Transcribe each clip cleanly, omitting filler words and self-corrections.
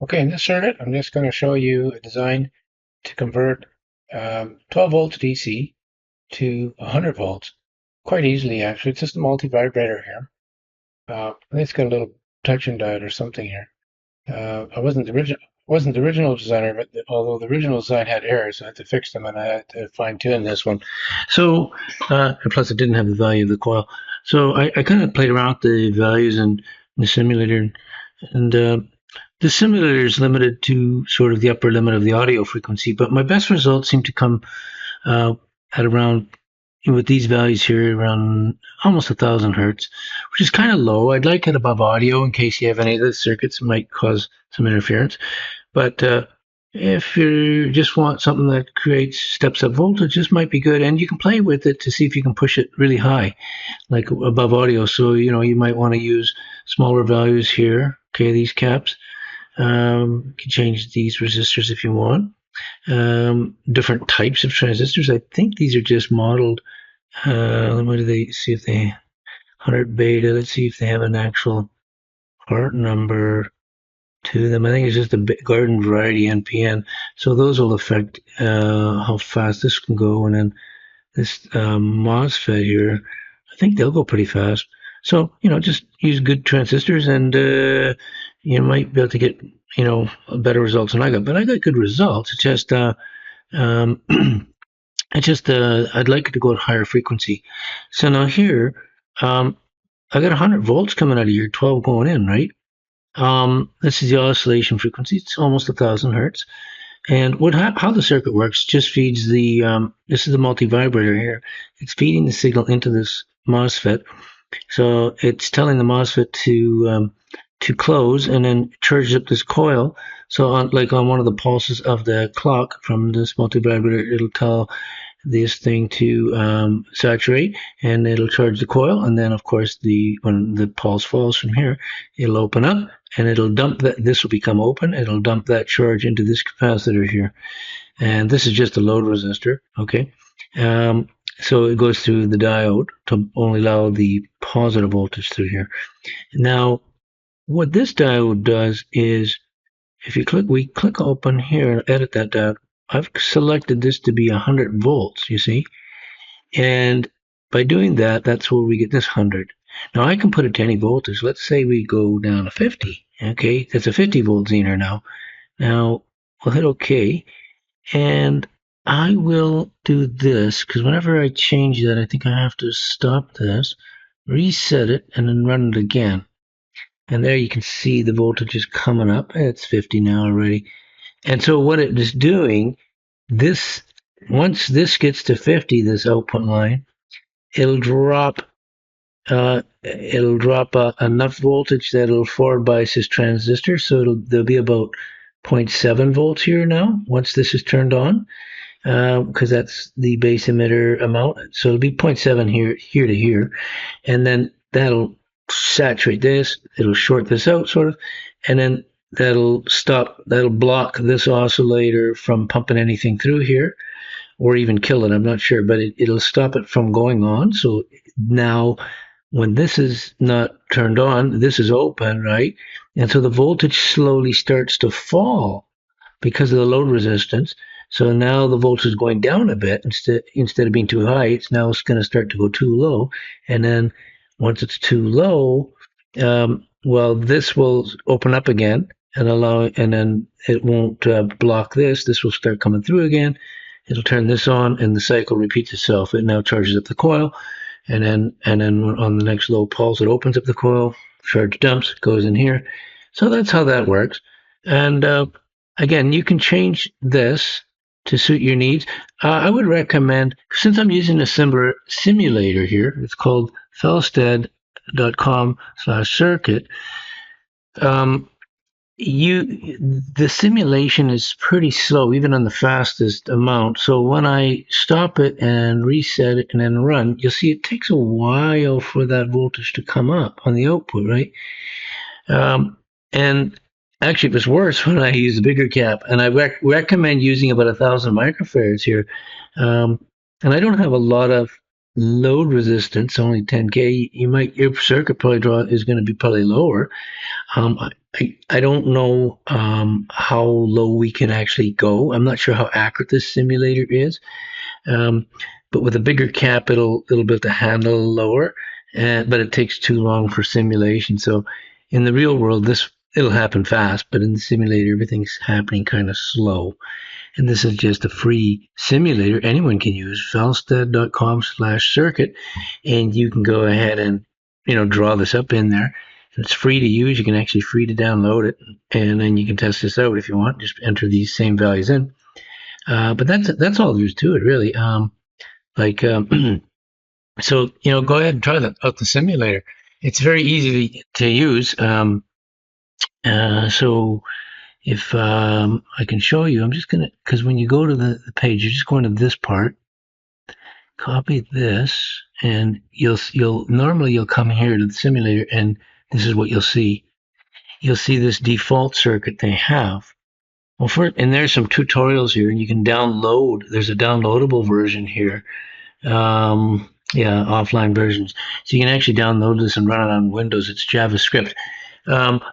Okay, in this circuit, I'm just going to show you a design to convert 12 volts DC to 100 volts quite easily, actually. It's just a multivibrator here. I think it's got a little protection diode or something here. I wasn't the original designer, but although the original design had errors, I had to fix them and I had to fine tune this one. So, and plus it didn't have the value of the coil. So I kind of played around with the values in the simulator, and the simulator is limited to sort of the upper limit of the audio frequency, but my best results seem to come uh, at around, with these values here, around almost 1,000 hertz, which is kind of low. I'd like it above audio in case you have any of the circuits that might cause some interference. But if you just want something that creates steps up voltage, this might be good. And you can play with it to see if you can push it really high, like above audio. So, you might want to use smaller values here. Okay, these caps. You can change these resistors if you want. Different types of transistors. I think these are just modeled. What do they see if they 100 beta? Let's see if they have an actual part number to them. I think it's just a garden variety NPN. So those will affect how fast this can go. And then this MOSFET here, I think they'll go pretty fast. So, just use good transistors and you might be able to get, better results than I got. But I got good results. It's just, um, I'd like it to go at higher frequency. So now here, I got 100 volts coming out of here, 12 going in, right? This is the oscillation frequency. It's almost 1,000 hertz. And how the circuit works just feeds the, this is the multivibrator here. It's feeding the signal into this MOSFET. So it's telling the MOSFET to close and then charges up this coil. So on one of the pulses of the clock from this multivibrator, it'll tell this thing to saturate, and it'll charge the coil. And then, of course, when the pulse falls from here, it'll open up and it'll dump that. This will become open. It'll dump that charge into this capacitor here, and this is just a load resistor. Okay. So it goes through the diode to only allow the positive voltage through here. Now, what this diode does is, if we click open here and edit that diode, I've selected this to be 100 volts, you see? And by doing that, that's where we get this 100. Now I can put it to any voltage. Let's say we go down to 50. Okay, that's a 50 volt Zener now. Now we'll hit OK. And I will do this, because whenever I change that, I think I have to stop this, reset it, and then run it again. And there you can see the voltage is coming up. It's 50 now already. And so what it is doing, once this gets to 50, this output line, it'll drop enough voltage that it'll forward bias this transistor. So there'll be about 0.7 volts here now once this is turned on, because that's the base emitter amount. So it'll be 0.7 here to here, and then that'll saturate this. It'll short this out sort of, and then that'll block this oscillator from pumping anything through here, or even kill it. I'm not sure, but it'll stop it from going on. So now when this is not turned on, this is open, right? And so the voltage slowly starts to fall because of the load resistance. So now the voltage is going down a bit. Instead of being too high, it's going to start to go too low. And then once it's too low, well, this will open up again and then it won't block this. This will start coming through again. It'll turn this on, and the cycle repeats itself. It now charges up the coil, and then on the next low pulse, it opens up the coil, charge dumps, goes in here. So that's how that works. And again, you can change this to suit your needs. I would recommend, since I'm using a simulator here, it's called Falstad.com/circuit. The simulation is pretty slow, even on the fastest amount. So when I stop it and reset it and then run, you'll see it takes a while for that voltage to come up on the output, right? And actually, it was worse when I use a bigger cap. And I recommend using about 1,000 microfarads here. And I don't have a lot of load resistance, only 10K, your circuit probably draw is going to be probably lower. I don't know how low we can actually go. I'm not sure how accurate this simulator is. But with a bigger cap, it'll be able to handle lower, but it takes too long for simulation. So in the real world, it'll happen fast, but in the simulator, everything's happening kind of slow. And this is just a free simulator anyone can use, falstad.com/circuit, and you can go ahead and draw this up in there. It's free to use. You can actually free to download it, and then you can test this out if you want. Just enter these same values in. But that's all there's to it, really. So go ahead and try that out the simulator. It's very easy to use. So if I can show you, I'm just gonna, because when you go to the page, you're just going to this part, copy this, and normally you'll come here to the simulator, and this is what you'll see. You'll see this default circuit they have. Well, and there's some tutorials here, and you can download. There's a downloadable version here. Offline versions. So you can actually download this and run it on Windows. It's JavaScript.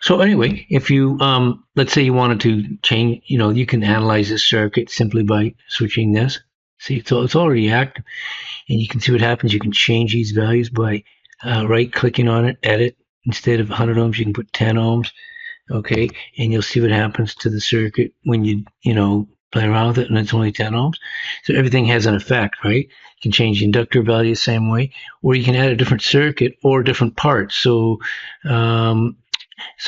So anyway, if you let's say you wanted to change, you can analyze this circuit simply by switching this. See, it's already active, and you can see what happens. You can change these values by right-clicking on it, edit. Instead of 100 ohms, you can put 10 ohms. Okay, and you'll see what happens to the circuit when you play around with it, and it's only 10 ohms. So everything has an effect, right? You can change the inductor value the same way, or you can add a different circuit or different parts. So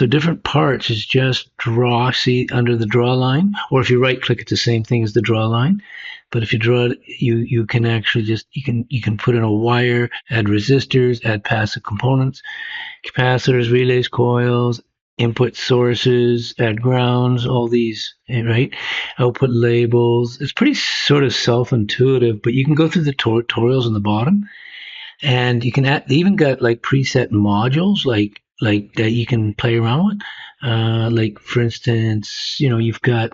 different parts is just draw, see under the draw line, or if you right click, it's the same thing as the draw line. But if you draw it, you can actually you can put in a wire, add resistors, add passive components, capacitors, relays, coils, input sources, add grounds, all these, right? Output labels. It's pretty sort of self-intuitive, but you can go through the tutorials on the bottom, and you can add, they even got like preset modules like that you can play around with. Like for instance, you've got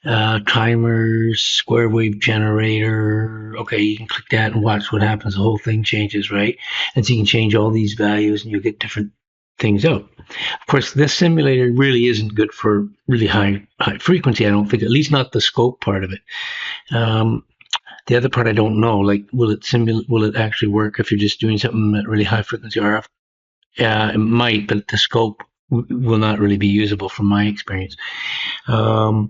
timers, square wave generator. Okay, you can click that and watch what happens. The whole thing changes, right? And so you can change all these values, and you'll get different things out. Of course, this simulator really isn't good for really high frequency. I don't think, at least not the scope part of it. The other part I don't know. Like, will it actually work if you're just doing something at really high frequency RF? Yeah, it might, but the scope will not really be usable from my experience. So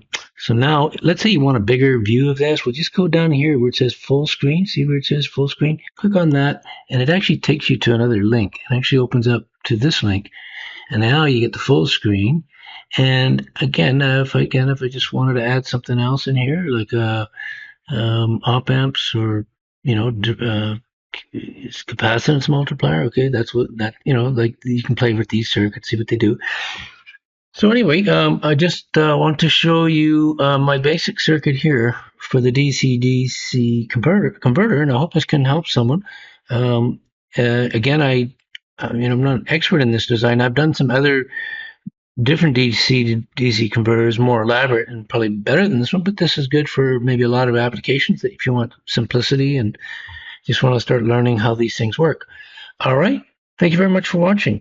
now, let's say you want a bigger view of this. We'll just go down here where it says full screen. See where it says full screen? Click on that, and it actually takes you to another link. It actually opens up to this link, and now you get the full screen. And again, if I just wanted to add something else in here, like op amps or capacitance multiplier. Okay, that's what like you can play with these circuits, see what they do. So anyway, I just want to show you my basic circuit here for the DC-DC converter, and I hope this can help someone. Again, I'm not an expert in this design. I've done some other different DC converters, more elaborate and probably better than this one, but this is good for maybe a lot of applications that if you want simplicity and just want to start learning how these things work. All right. Thank you very much for watching.